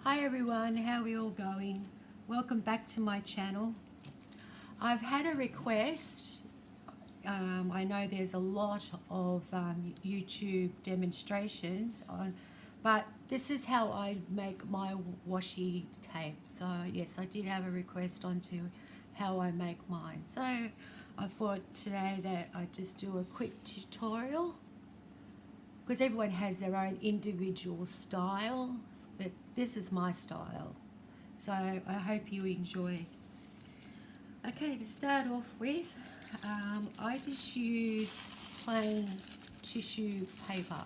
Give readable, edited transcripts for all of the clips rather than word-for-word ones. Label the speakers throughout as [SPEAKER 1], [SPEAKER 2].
[SPEAKER 1] Hi everyone, how are we all going? Welcome back to my channel. I've had a request. I know there's a lot of YouTube demonstrations on, but this is how I make my washi tape. So yes, I did have a request onto how I make mine. So I thought today that I'd just do a quick tutorial, because everyone has their own individual style, but this is my style. So I hope you enjoy. Okay, to start off with, I just use plain tissue paper,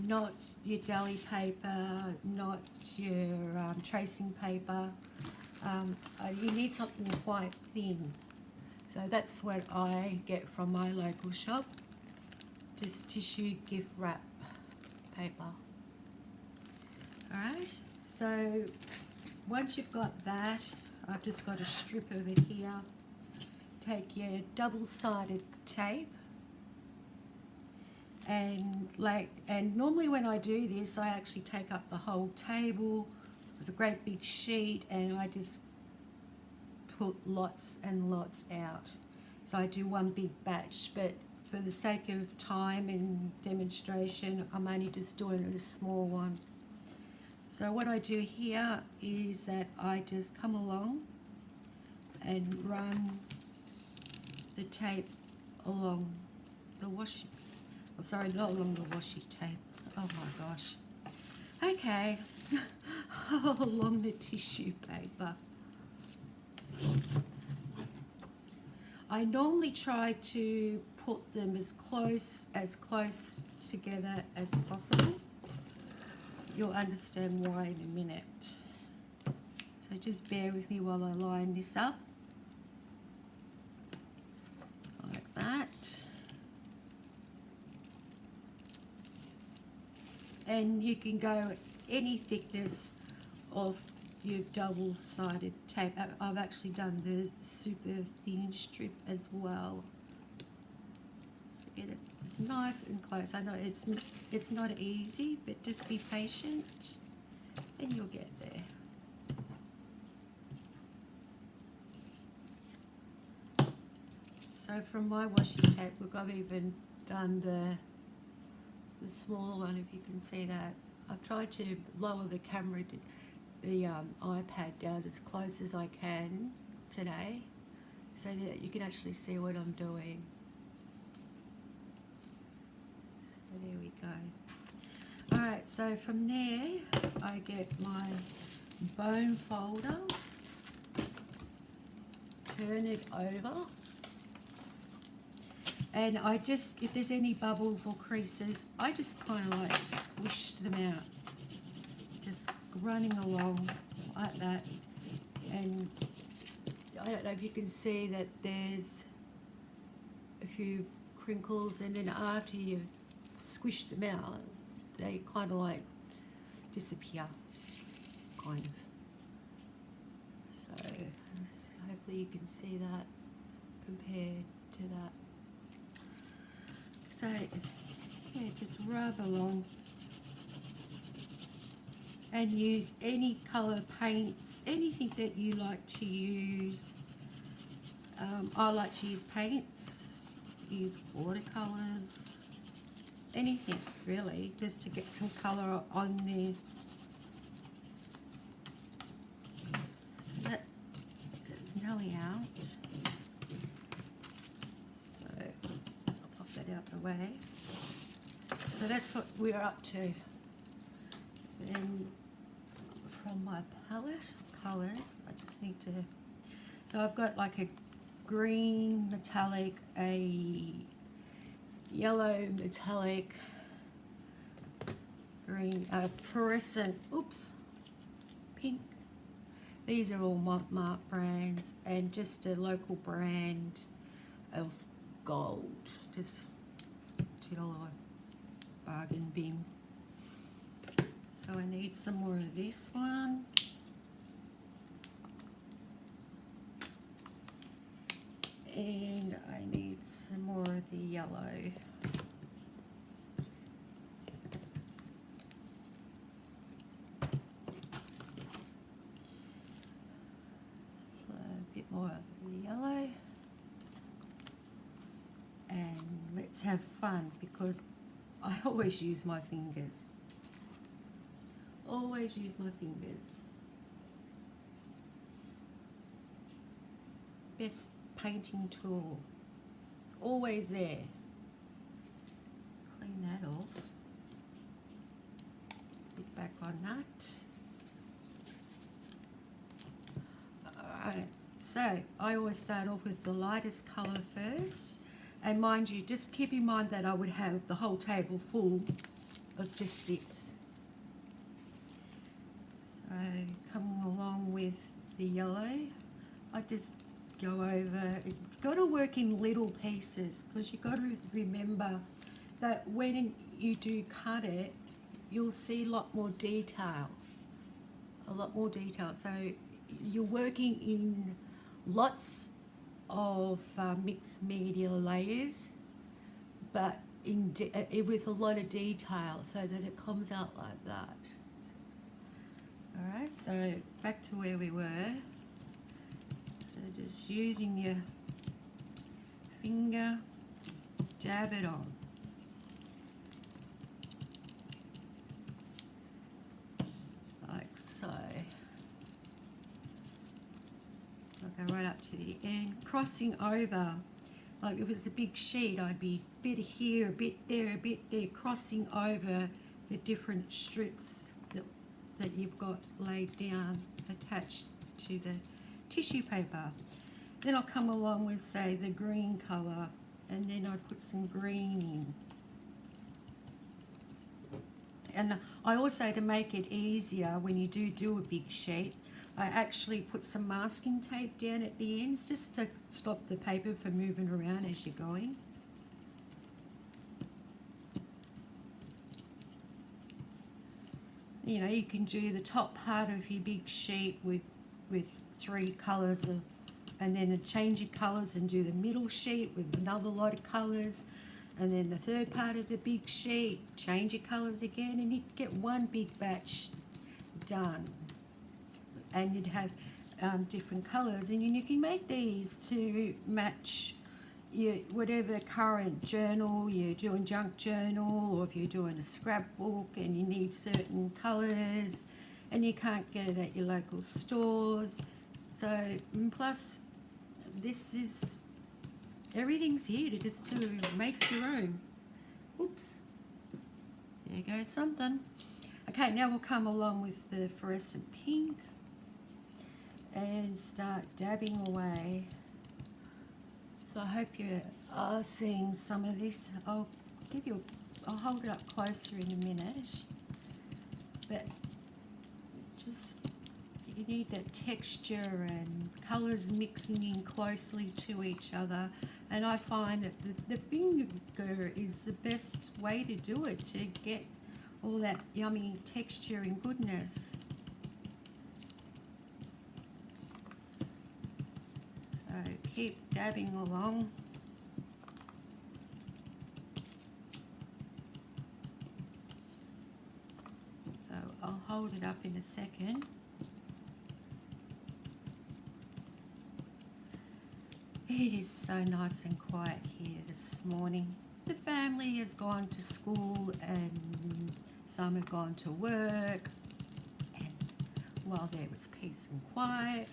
[SPEAKER 1] not your deli paper, not your tracing paper. You need something quite thin. So that's what I get from my local shop. Just tissue gift wrap paper. Alright, so once you've got that, I've just got a strip of it here. Take your double-sided tape, and normally when I do this, I actually take up the whole table with a great big sheet, and I just put lots and lots out. So I do one big batch, but for the sake of time and demonstration, I'm only just doing a small one. So what I do here is that I just come along and run the tape along the washi, oh, sorry, not along the washi tape, oh my gosh, okay, along the tissue paper. I normally try to put them as close together as possible. You'll understand why in a minute. So just bear with me while I line this up. Like that. And you can go any thickness of your double-sided tape. I've actually done the super thin strip as well. So get it. It's nice and close. I know it's not easy, but just be patient and you'll get there. So from my washi tape, look, I've even done the smaller one, if you can see that. I've tried to lower the camera, the iPad down as close as I can today, so that you can actually see what I'm doing. So there we go. Alright, so from there I get my bone folder, turn it over, and I just, if there's any bubbles or creases, I just kind of like squish them out, just running along like that. And I don't know if you can see that there's a few crinkles, and then after you've squished them out, they kind of like disappear, kind of. So hopefully you can see that compared to that. So yeah, just rub along and use any colour paints, anything that you like to use. I like to use paints, use watercolours, anything really, just to get some colour on there. So that is nearly out. So I'll pop that out the way. So that's what we're up to. Then from my palette colours, I just need to, so I've got like a green metallic, a yellow metallic, green, fluorescent, oops, pink. These are all Mark brands, and just a local brand of gold, just $2 bargain bin. So I need some more of this one. And I need some more of the yellow. more of the yellow. And let's have fun, because I always use my fingers. Always use my fingers. Best painting tool. It's always there. Clean that off. Get back on that. Alright, so I always start off with the lightest colour first. And mind you, just keep in mind that I would have the whole table full of just this. So coming along with the yellow, I just go over, you've got to work in little pieces, because you've got to remember that when you do cut it, you'll see a lot more detail. So you're working in lots of mixed media layers, but with a lot of detail, so that it comes out like that. Alright, so back to where we were. So just using your finger, just dab it on. Like so. So go right up to the end, crossing over. Like if it was a big sheet, I'd be a bit here, a bit there, a bit there, crossing over the different strips that you've got laid down, attached to the tissue paper. Then I'll come along with, say, the green colour, and then I put some green in. And I also, to make it easier when you do a big sheet, I actually put some masking tape down at the ends, just to stop the paper from moving around as you're going. You know, you can do the top part of your big sheet with 3 colours of, and then change your colours and do the middle sheet with another lot of colours, and then the third part of the big sheet, change your colours again, and you'd get one big batch done. And you'd have different colours, and you can make these to match your whatever current journal you're doing, junk journal, or if you're doing a scrapbook and you need certain colours and you can't get it at your local stores. So, and plus this is, everything's here to make your own. Oops, there goes something. Okay, now we'll come along with the fluorescent pink and start dabbing away. So I hope you are seeing some of this. I'll hold it up closer in a minute. But just, you need that texture and colours mixing in closely to each other. And I find that the finger is the best way to do it, to get all that yummy texture and goodness. So keep dabbing along. So I'll hold it up in a second. It is so nice and quiet here this morning. The family has gone to school and some have gone to work, and while there was peace and quiet.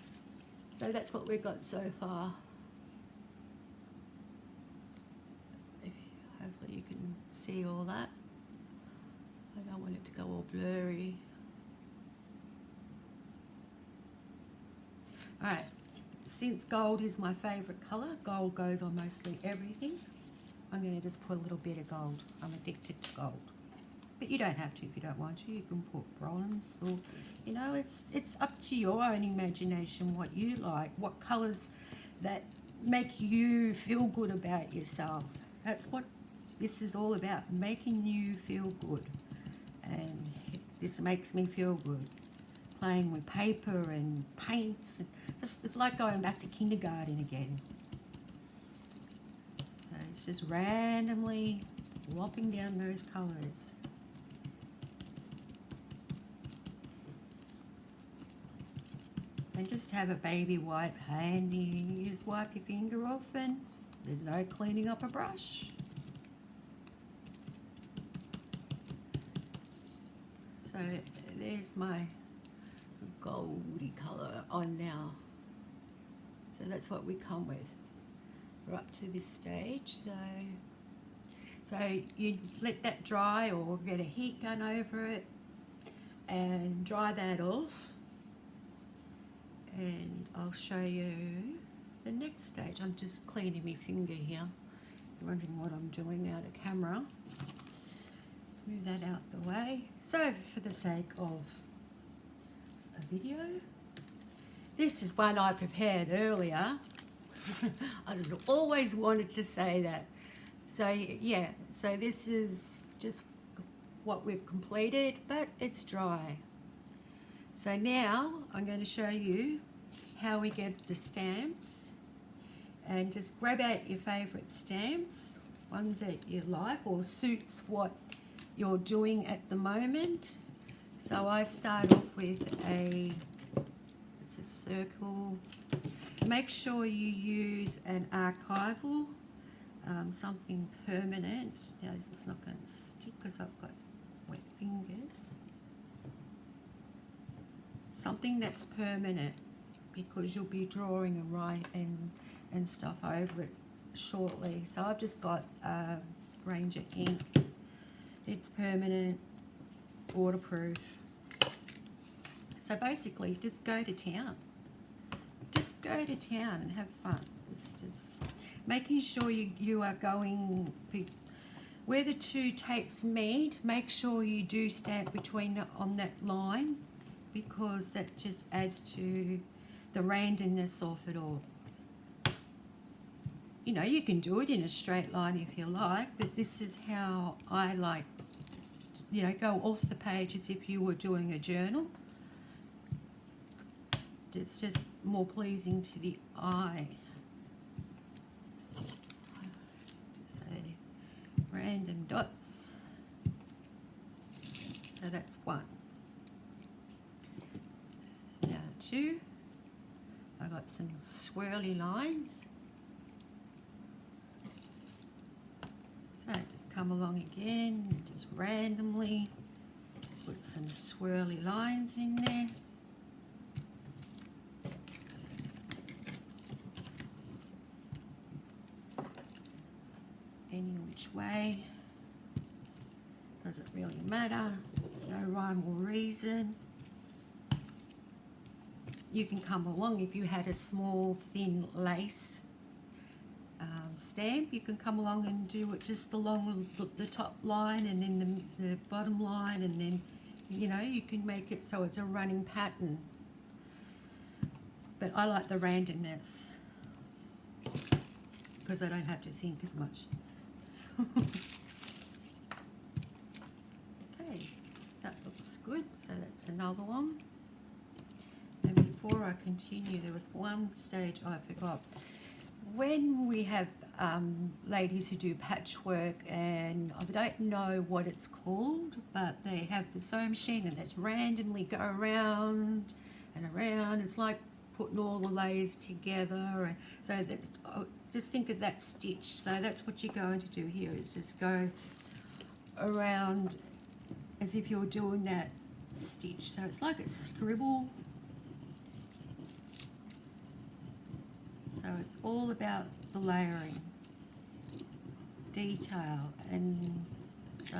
[SPEAKER 1] So that's what we've got so far. Hopefully you can see all that. I don't want it to go all blurry. Alright, since gold is my favourite colour, gold goes on mostly everything, I'm going to just put a little bit of gold. I'm addicted to gold. But you don't have to if you don't want to. You can put bronze, or, you know, it's up to your own imagination what you like, what colours that make you feel good about yourself. That's what this is all about, making you feel good. And this makes me feel good. Playing with paper and paints. It's like going back to kindergarten again. So it's just randomly whopping down those colours. And just have a baby wipe handy. You just wipe your finger off and there's no cleaning up a brush. So there's my goldy colour on now. So that's what we come with. We're up to this stage. So you let that dry or get a heat gun over it and dry that off. And I'll show you the next stage. I'm just cleaning my finger here. You're wondering what I'm doing out of camera. Let's move that out the way. So for the sake of a video, this is one I prepared earlier. I just always wanted to say that. So yeah, so this is just what we've completed, but it's dry. So now I'm going to show you how we get the stamps, and just grab out your favourite stamps, ones that you like or suits what you're doing at the moment. So I start off with it's a circle. Make sure you use an archival, something permanent. Now it's not going to stick because I've got wet fingers. Something that's permanent, because you'll be drawing and writing and stuff over it shortly. So I've just got Ranger ink. It's permanent, waterproof. So basically, just go to town. Just go to town and have fun. Just making sure you are going where the two tapes meet. Make sure you do stamp between on that line, because that just adds to the randomness of it all. You know, you can do it in a straight line if you like, but this is how I like, you know, go off the page as if you were doing a journal. It's just more pleasing to the eye. Just say random dots. So that's one. Now two. I got some swirly lines. So just come along again and just randomly put some swirly lines in there. Any which way, doesn't really matter, no rhyme or reason. You can come along if you had a small thin lace stamp, you can come along and do it just along the top line and then the bottom line, and then, you know, you can make it so it's a running pattern. But I like the randomness because I don't have to think as much. Okay, that looks good. So that's another one. And before I continue, there was one stage I forgot. When we have ladies who do patchwork, and I don't know what it's called, but they have the sewing machine and it's randomly go around and around. It's like putting all the layers together. And so that's, just think of that stitch. So that's what you're going to do here, is just go around as if you're doing that stitch. So it's like a scribble. So it's all about the layering, detail, and so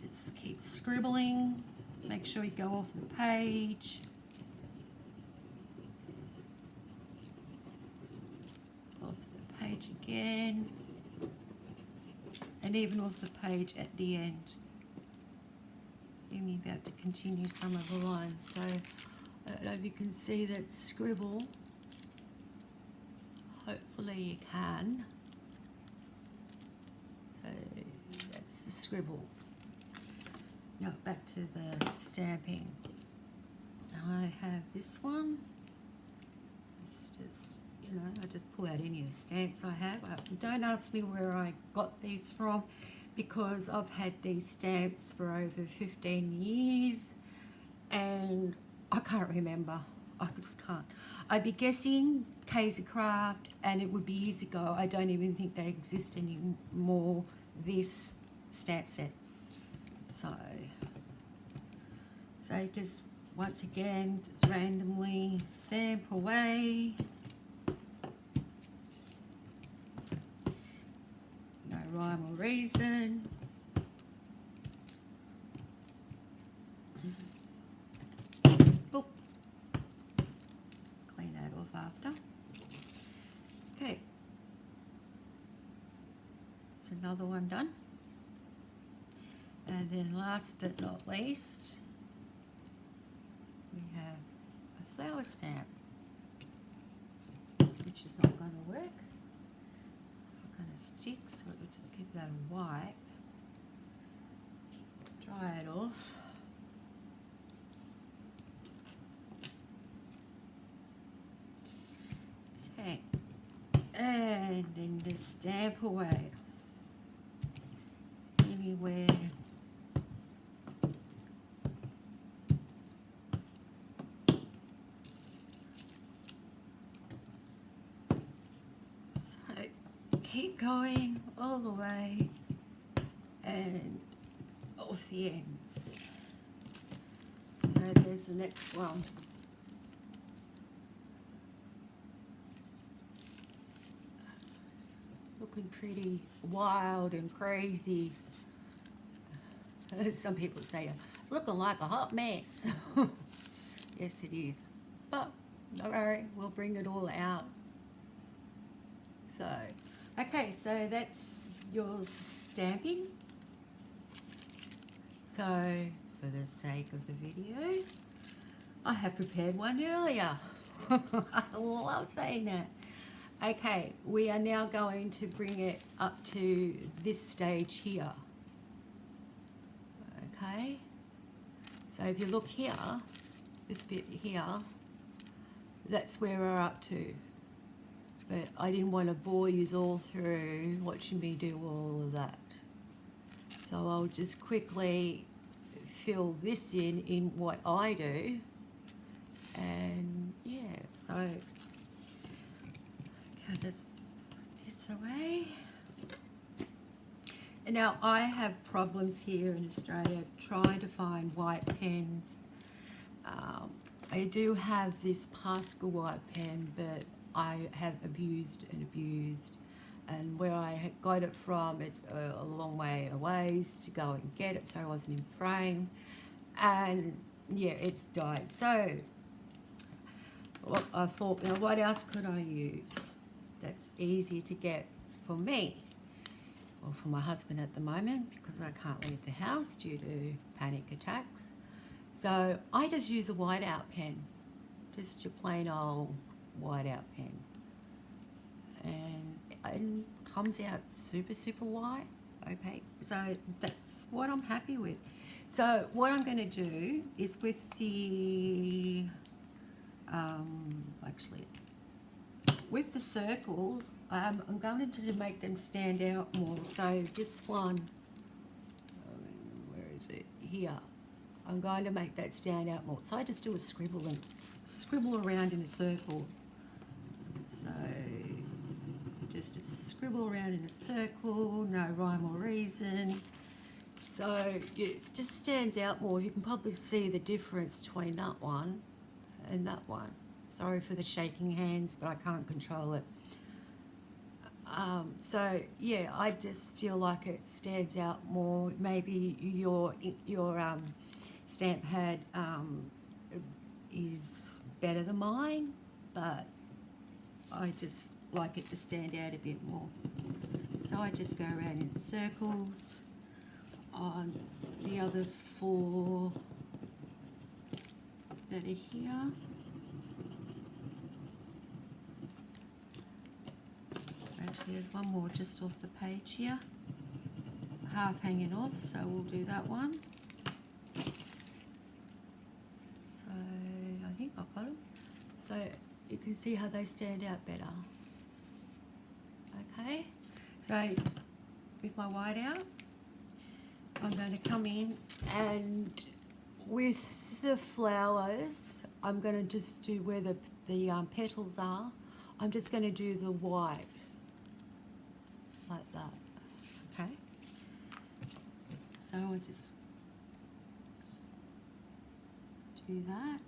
[SPEAKER 1] just keep scribbling. Make sure you go off the page. Off the page again, and even off the page at the end. You're about to continue some of the lines. So I don't know if you can see that scribble. Hopefully you can. So that's the scribble. Now back to the stamping. I have this one. It's just, you know, I just pull out any of the stamps I have. Don't ask me where I got these from, because I've had these stamps for over 15 years and I can't remember. I just can't. I'd be guessing Kaiser Craft, and it would be years ago. I don't even think they exist anymore, this stamp set. So just once again, just randomly stamp away. No rhyme or reason. Oop. Clean that off after. Okay. That's another one done. And then last but not least, we have a flower stamp, which is not going to work. Not going to stick, so we'll just give that a wipe. Dry it off. Okay, and then just stamp away anywhere. Keep going all the way and off the ends. So there's the next one. Looking pretty wild and crazy. Some people say it's looking like a hot mess. Yes, it is. But don't worry, we'll bring it all out. So, okay, so that's your stamping. So, for the sake of the video, I have prepared one earlier. I love saying that. Okay, we are now going to bring it up to this stage here. Okay, so if you look here, this bit here, that's where we're up to. But I didn't want to bore you all through watching me do all of that. So I'll just quickly fill this in what I do. And yeah, so I'll just put this away. And now I have problems here in Australia trying to find white pens. I do have this Pascal white pen, but I have abused and abused, and where I got it from, it's a long way away to go and get it, so I wasn't in frame, and yeah, it's died. So well, I thought, now what else could I use that's easier to get for me, or for my husband at the moment, because I can't leave the house due to panic attacks. So I just use a whiteout pen, just your plain old whiteout pen, and it comes out super white, opaque. So that's what I'm happy with. So what I'm going to do is with the with the circles, I'm going to make them stand out more. So this one, where is it? Here. I'm going to make that stand out more. So I just do a scribble and scribble around in a circle. So just a scribble around in a circle, no rhyme or reason. So it just stands out more. You can probably see the difference between that one and that one. Sorry for the shaking hands, but I can't control it. So yeah, I just feel like it stands out more. Maybe your stamp pad is better than mine, but I just like it to stand out a bit more. So I just go around in circles on the other four that are here. Actually, there's one more just off the page here, half hanging off, so we'll do that one. So I think I've got them. So you can see how they stand out better. Okay, so with my white out, I'm going to come in, and with the flowers, I'm going to just do where the petals are. I'm just going to do the white like that. Okay. So I'll just do that.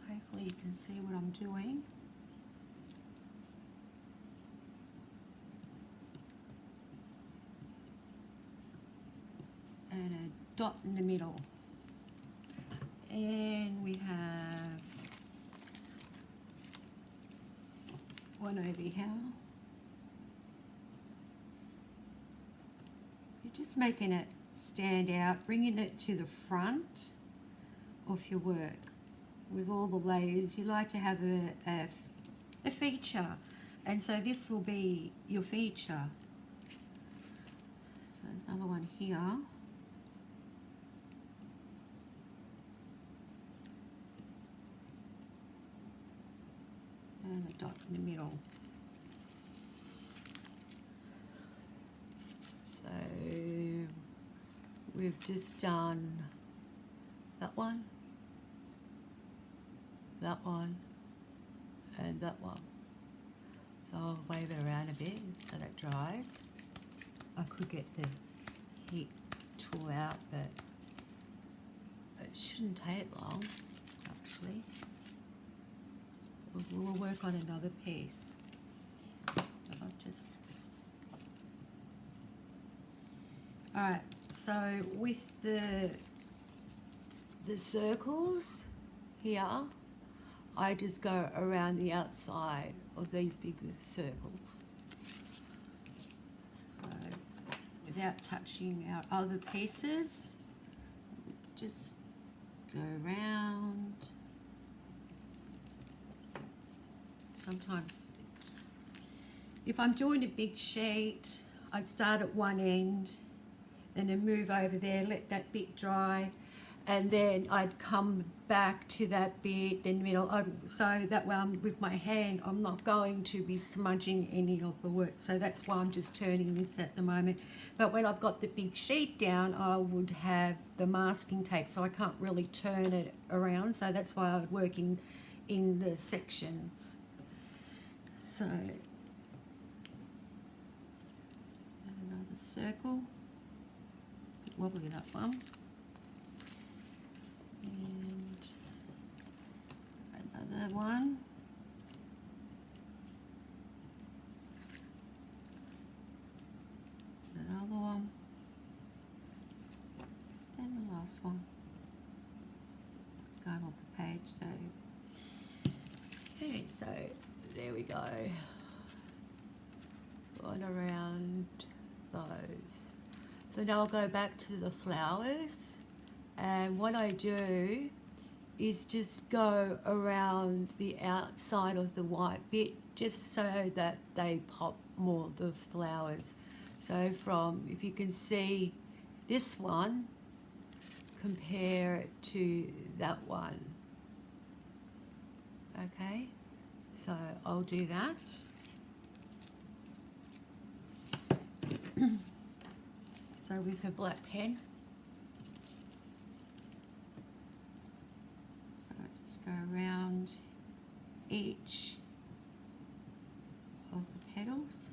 [SPEAKER 1] Hopefully you can see what I'm doing. And a dot in the middle. And we have one over here. You're just making it stand out, bringing it to the front of your work. With all the layers, you like to have a feature, and so this will be your feature. So there's another one here. And a dot in the middle. So we've just done that one, and that one. So I'll wave it around a bit so that dries. I could get the heat tool out, but it shouldn't take long, actually. We'll work on another piece. I'll just... Alright, so with the circles here, I just go around the outside of these big circles. So without touching our other pieces, just go around. Sometimes if I'm doing a big sheet, I'd start at one end and then move over there, let that bit dry, and then I'd come back to that bit in the middle, so that way with my hand I'm not going to be smudging any of the work. So that's why I'm just turning this at the moment. But when I've got the big sheet down, I would have the masking tape, so I can't really turn it around, so that's why I'm working in the sections. So another circle, a bit wobbly that one. And another one. Another one. And the last one. It's going off the page, so okay, so there we go. Going around those. So now I'll go back to the flowers. And what I do is just go around the outside of the white bit, just so that they pop more, the flowers. So from, if you can see this one, compare it to that one. Okay, so I'll do that. So with a black pen, go around each of the petals.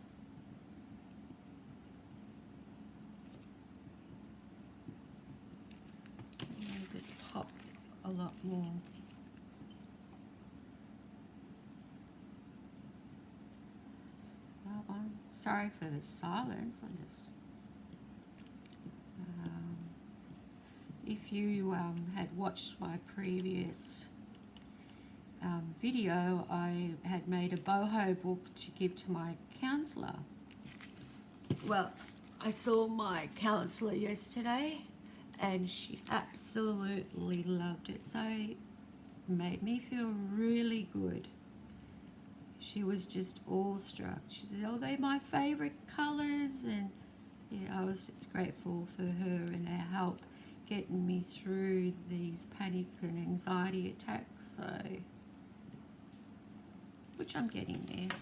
[SPEAKER 1] And they just pop a lot more. That one. Sorry for the silence. I just if you had watched my previous video, I had made a boho book to give to my counsellor. Well, I saw my counsellor yesterday and she absolutely loved it, so it made me feel really good. She was just awestruck. She said, oh, they're my favourite colours, and yeah, I was just grateful for her and her help getting me through these panic and anxiety attacks, so which I'm getting there.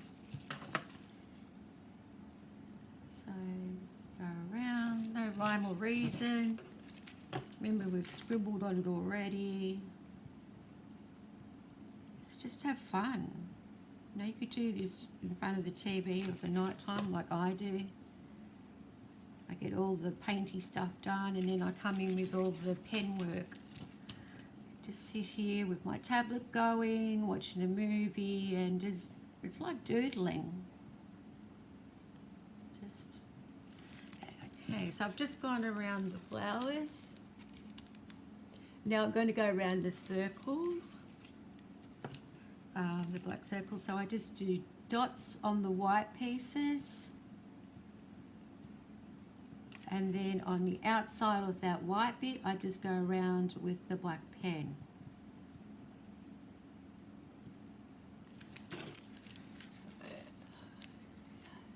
[SPEAKER 1] So let's go around, no rhyme or reason. Remember, we've scribbled on it already. just have fun. You know, you could do this in front of the TV or for night time like I do. I get all the painty stuff done and then I come in with all the pen work. Just sit here with my tablet going, watching a movie, and just, it's like doodling. Okay, so I've just gone around the flowers. Now I'm going to go around the circles, the black circles. So I just do dots on the white pieces. And then on the outside of that white bit, I just go around with the black pen.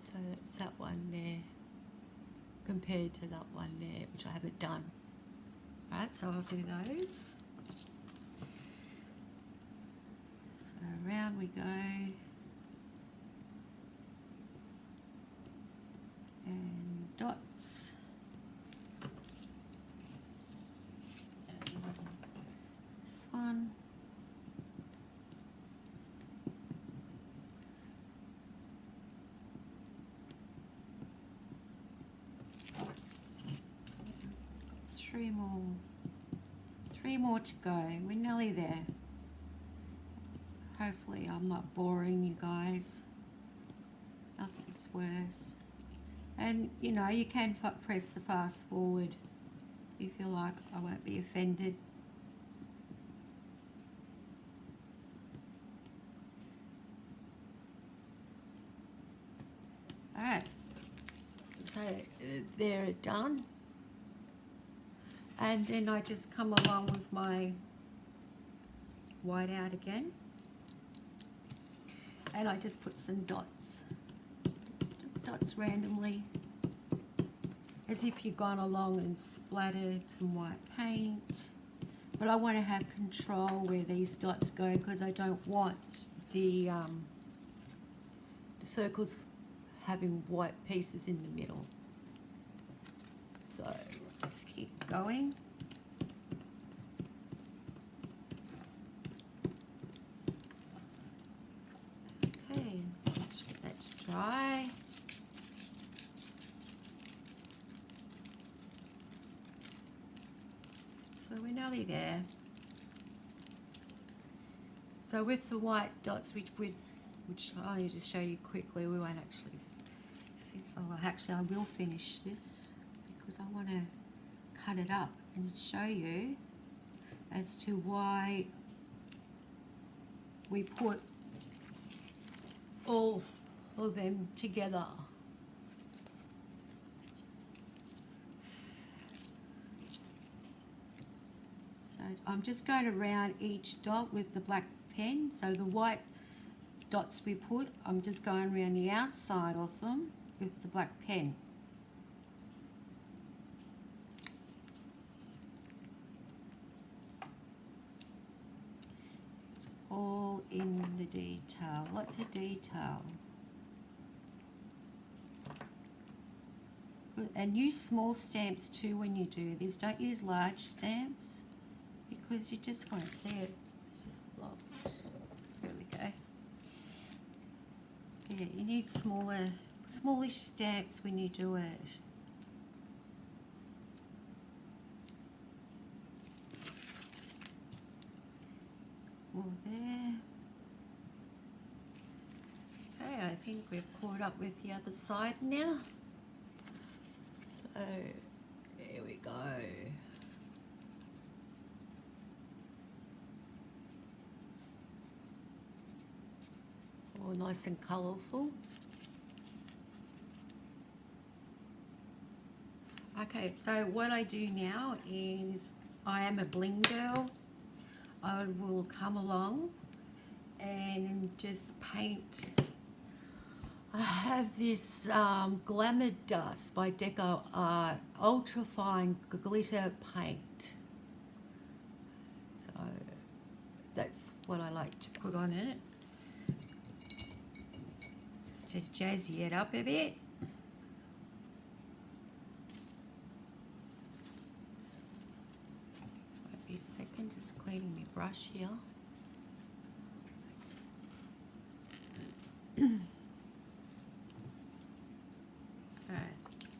[SPEAKER 1] So that's that one there compared to that one there, which I haven't done. Right, so I'll do those. So around we go. And dots. And this one. Three more to go. We're nearly there. Hopefully I'm not boring you guys. Nothing's worse. And you know, you can press the fast forward if you like. I won't be offended. Alright, so they're done. And then I just come along with my white out again. And I just put some dots. Just dots randomly. As if you've gone along and splattered some white paint. But I want to have control where these dots go because I don't want the circles having white pieces in the middle. So just keep going. Okay, let's get that to dry. So we're nearly there. So with the white dots, which I'll need to show you quickly, we won't actually, actually I will finish this because I want to cut it up and show you as to why we put all of them together. So I'm just going around each dot with the black pen. So the white dots we put, I'm just going around the outside of them with the black pen. All in the detail, lots of detail. Good. And use small stamps too when you do this. Don't use large stamps because you just won't see it. It's just blocked. There we go. Yeah, you need smallish stamps when you do it. More there. Okay, I think we've caught up with the other side now. So there we go. All nice and colourful. Okay, so what I do now is I am a bling girl. I will come along and just paint. I have this Glamour Dust by Deco Art, ultra fine glitter paint. So that's what I like to put on it, just to jazzy it up a bit. Wait a second, just cleaning my brush here. Alright,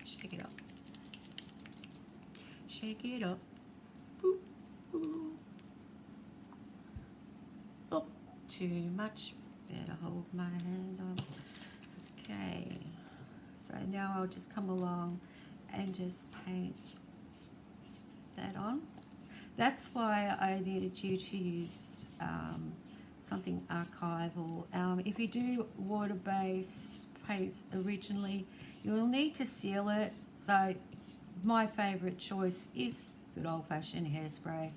[SPEAKER 1] shake it up. Shake it up. Boop, boop. Oh, too much. Better hold my hand on. Okay, so now I'll just come along and just paint that on. That's why I needed you to use something archival. If you do water-based paints originally, you'll need to seal it. So my favourite choice is good old-fashioned hairspray.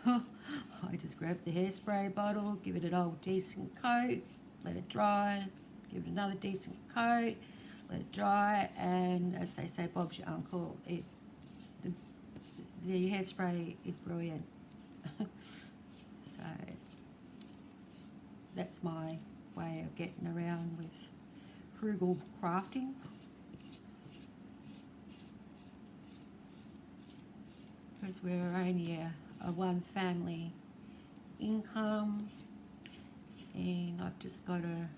[SPEAKER 1] I just grab the hairspray bottle, give it an old decent coat, let it dry, give it another decent coat, let it dry, and as they say, Bob's your uncle. The hairspray is brilliant. So that's my way of getting around with frugal crafting. Because we're only a one family income, and I've just got to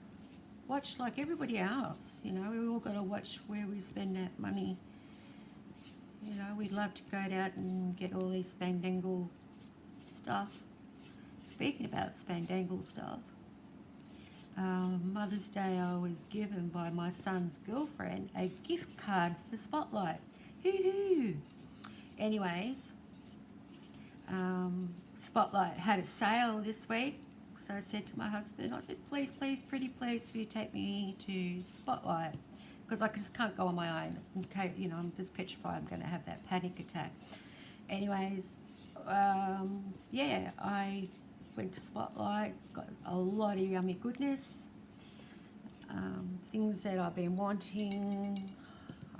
[SPEAKER 1] watch like everybody else, you know, we all got to watch where we spend that money. You know, we'd love to go out and get all these spandangle stuff. Speaking about spandangle stuff, Mother's Day I was given by my son's girlfriend a gift card for Spotlight. Hoo-hoo! Anyways, Spotlight had a sale this week, so I said to my husband, I said, please, please, pretty please, will you take me to Spotlight? Because I just can't go on my own. Okay, you know, I'm just petrified I'm going to have that panic attack. Anyways, yeah, I went to Spotlight, got a lot of yummy goodness, things that I've been wanting.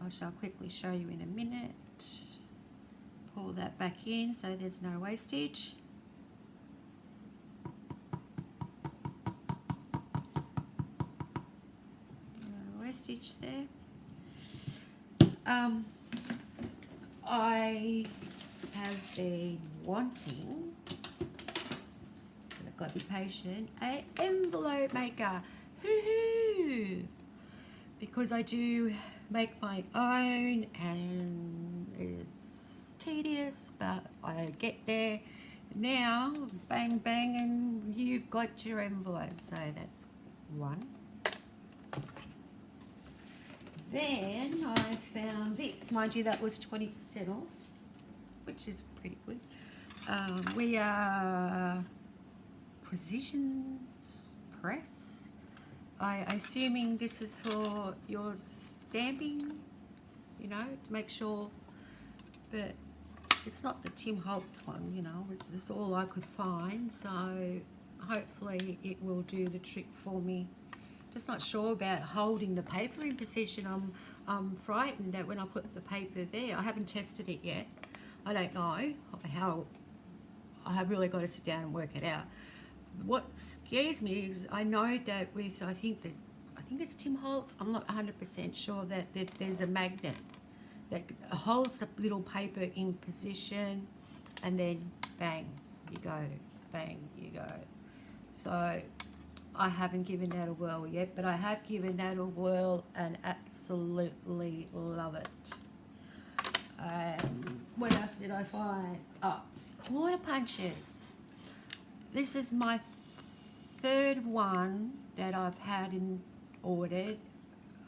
[SPEAKER 1] I shall quickly show you in a minute. Pull that back in so there's no wastage. No wastage there. I have been wanting, but I've got to be patient, an envelope maker. Hoo-hoo! Because I do make my own and it's tedious, but I get there now, bang bang, and you've got your envelope. So that's one. Then I found this. Mind you, that was 20% off, which is pretty good. We are Precision's Press. I'm assuming this is for your stamping, you know, to make sure, but it's not the Tim Holtz one, you know, it's just all I could find, so hopefully it will do the trick for me. Just not sure about holding the paper in position. I'm frightened that when I put the paper there, I haven't tested it yet. I don't know how. I have really got to sit down and work it out. What scares me is I know that with I think it's Tim Holtz. I'm not 100% sure that there's a magnet that holds the little paper in position, and then bang, you go, bang, you go. So I haven't given that a whirl yet, but I have given that a whirl and absolutely love it. What else did I find? Oh, corner punches. This is my third one that I've had and ordered.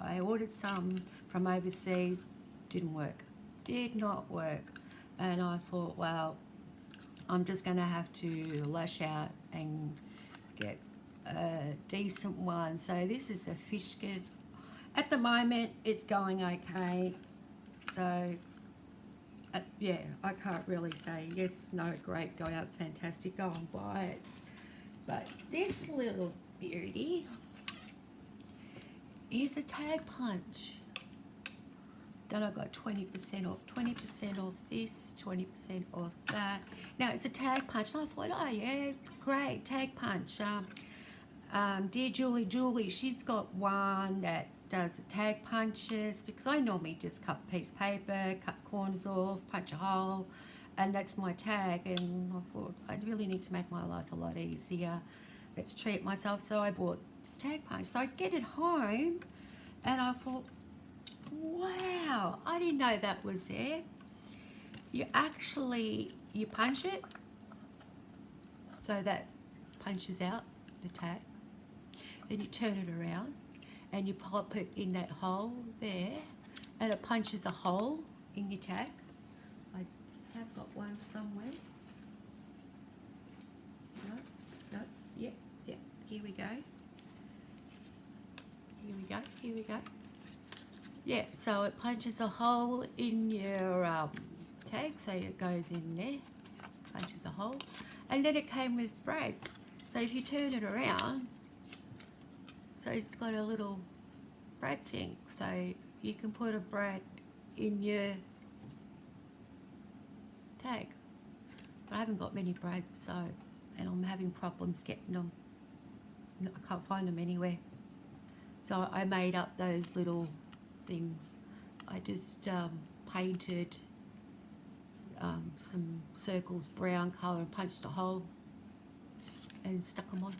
[SPEAKER 1] I ordered some from overseas, didn't work, did not work. And I thought, well, I'm just going to have to lash out and get a decent one. So this is a Fishkas. At the moment, it's going okay. So yeah, I can't really say yes, no, great, go out, it's fantastic, go and buy it. But this little beauty is a tag punch. Then I got 20% off, 20% off this, 20% off that. Now it's a tag punch, and I thought, oh yeah, great, tag punch. Dear Julie, she's got one that does the tag punches, because I normally just cut a piece of paper, cut the corners off, punch a hole, and that's my tag. And I thought I really need to make my life a lot easier. let's treat myself. So I bought this tag punch. So I get it home and I thought, wow, I didn't know that was there. You punch it so that punches out the tag. Then you turn it around and you pop it in that hole there, and it punches a hole in your tag. I have got one somewhere. No, yep, here we go. Here we go. Yeah, so it punches a hole in your tag, so it goes in there, punches a hole. And then it came with brads. So if you turn it around, so it's got a little brad thing. So you can put a brad in your tag. But I haven't got many brads, so, and I'm having problems getting them. I can't find them anywhere. So I made up those little things. I just painted some circles brown colour and punched a hole and stuck them on.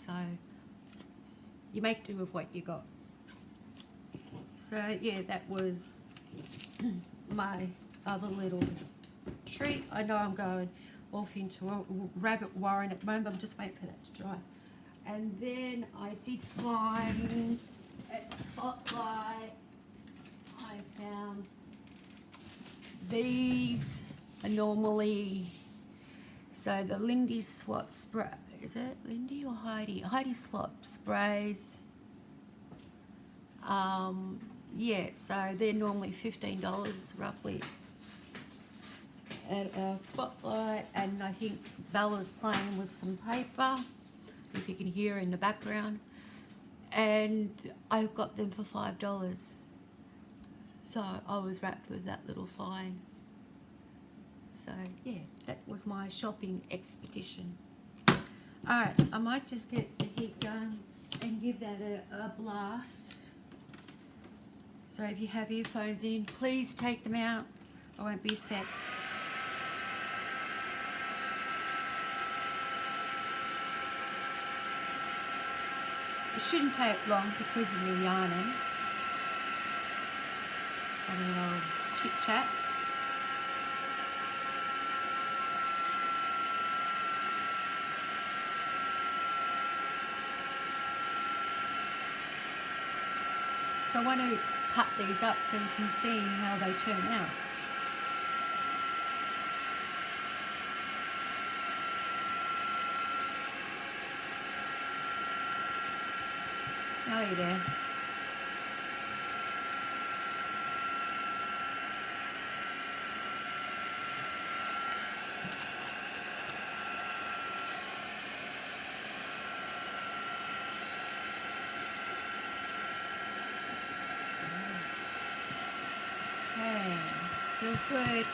[SPEAKER 1] So you make do with what you got. So yeah, that was my other little treat. I know I'm going off into a rabbit warren at the moment. I'm just waiting for that to dry. And then I did find at Spotlight, I found these are normally, so the Lindy Swap spray, is it Lindy or Heidi? Heidi Swap sprays. Yeah, so they're normally $15 roughly at our Spotlight, and I think Bella's playing with some paper, if you can hear in the background, and I got them for $5. So I was wrapped with that little find. So yeah, that was my shopping expedition. Alright, I might just get the heat gun and give that a blast. So if you have earphones in, please take them out. I won't be a sec. It shouldn't take long because of me yarning. Having a little chit chat. So I want to cut these up so you can see how they turn out. Oh, you there. Okay, feels good.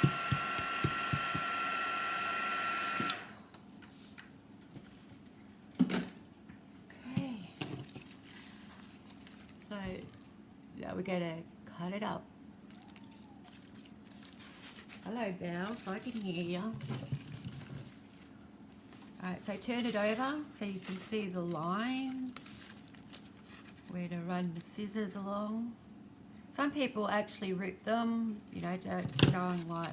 [SPEAKER 1] Okay, so now we're gonna cut it up. Hello, Bells, I can hear you. Alright, so turn it over so you can see the lines, where to run the scissors along. Some people actually rip them, you know, going like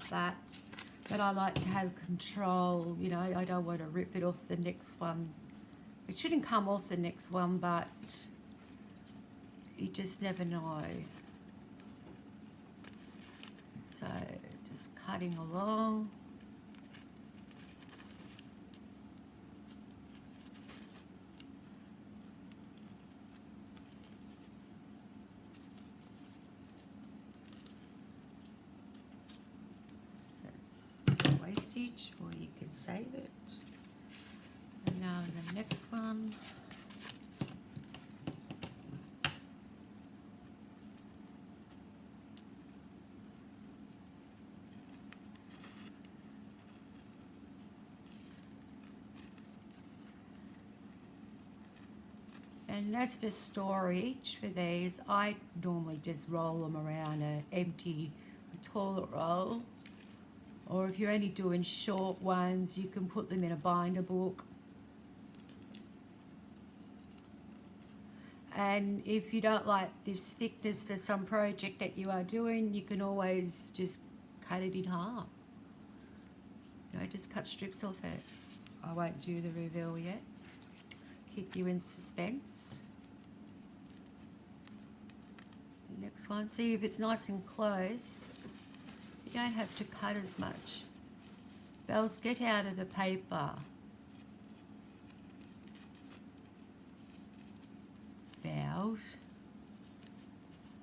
[SPEAKER 1] that. But I like to have control, you know, I don't want to rip it off the next one. It shouldn't come off the next one, but you just never know. So just cutting along. Wastage, or you can save it. And now the next one. And as for storage for these, I normally just roll them around an empty toilet roll. Or if you're only doing short ones, you can put them in a binder book. And if you don't like this thickness for some project that you are doing, you can always just cut it in half. You know, just cut strips off it. I won't do the reveal yet. Keep you in suspense. Next one, see if it's nice and close. You don't have to cut as much. Bells, get out of the paper. Bells.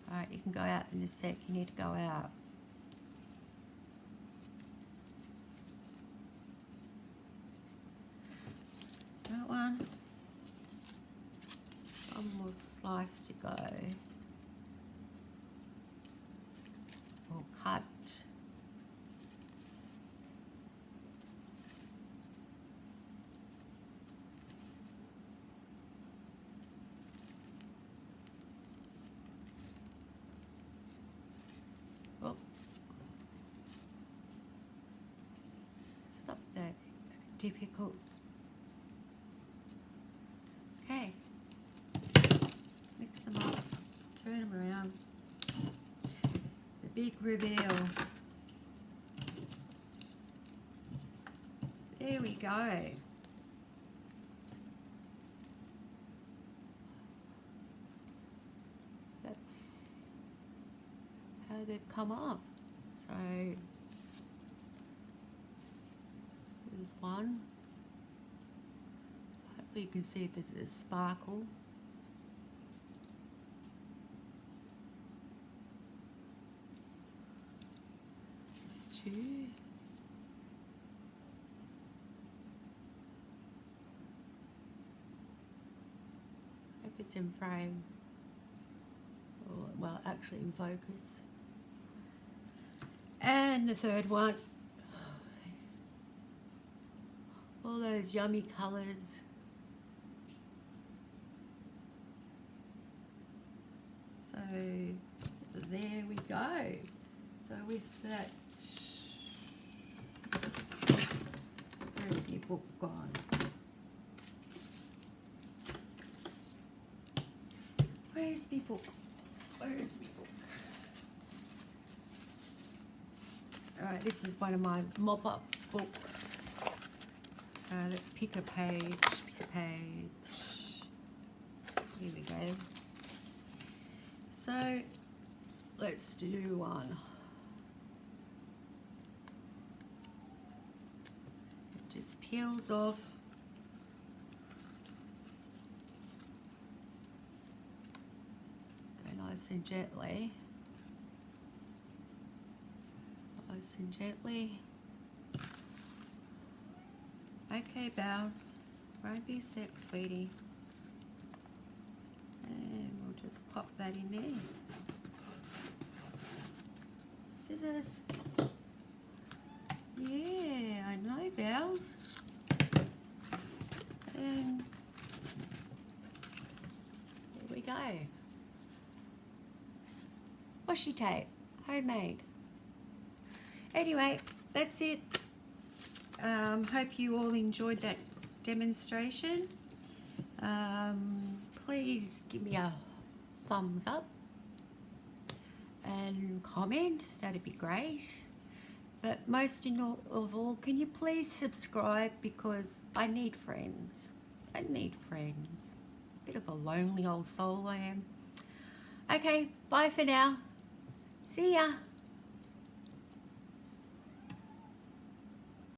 [SPEAKER 1] Alright, you can go out in a sec. You need to go out. That one. One more slice to go. Or cut. Oh. It's not that difficult. Okay. Mix them up. Turn them around. Big reveal. There we go. That's how they've come up. So there's one. Hopefully you can see there's a sparkle. Two. Hope it's in frame. Or, well, actually in focus. And the third one. All those yummy colours. So there we go. So with that, where's my book gone? Where's my book? Where's my book? Alright, this is one of my mop-up books. So let's pick a page, Here we go. So let's do one. It just peels off. Go nice and gently. Nice and gently. Okay, Bows. Won't be a sec, sweetie. And we'll just pop that in there. Scissors. Yeah, I know, Bows. And there we go. Washi tape, homemade. Anyway, that's it. Hope you all enjoyed that demonstration. Please give me a thumbs up and comment, that'd be great. But most of all, can you please subscribe, because I need friends. I need friends. Bit of a lonely old soul I am. Okay, bye for now. See ya.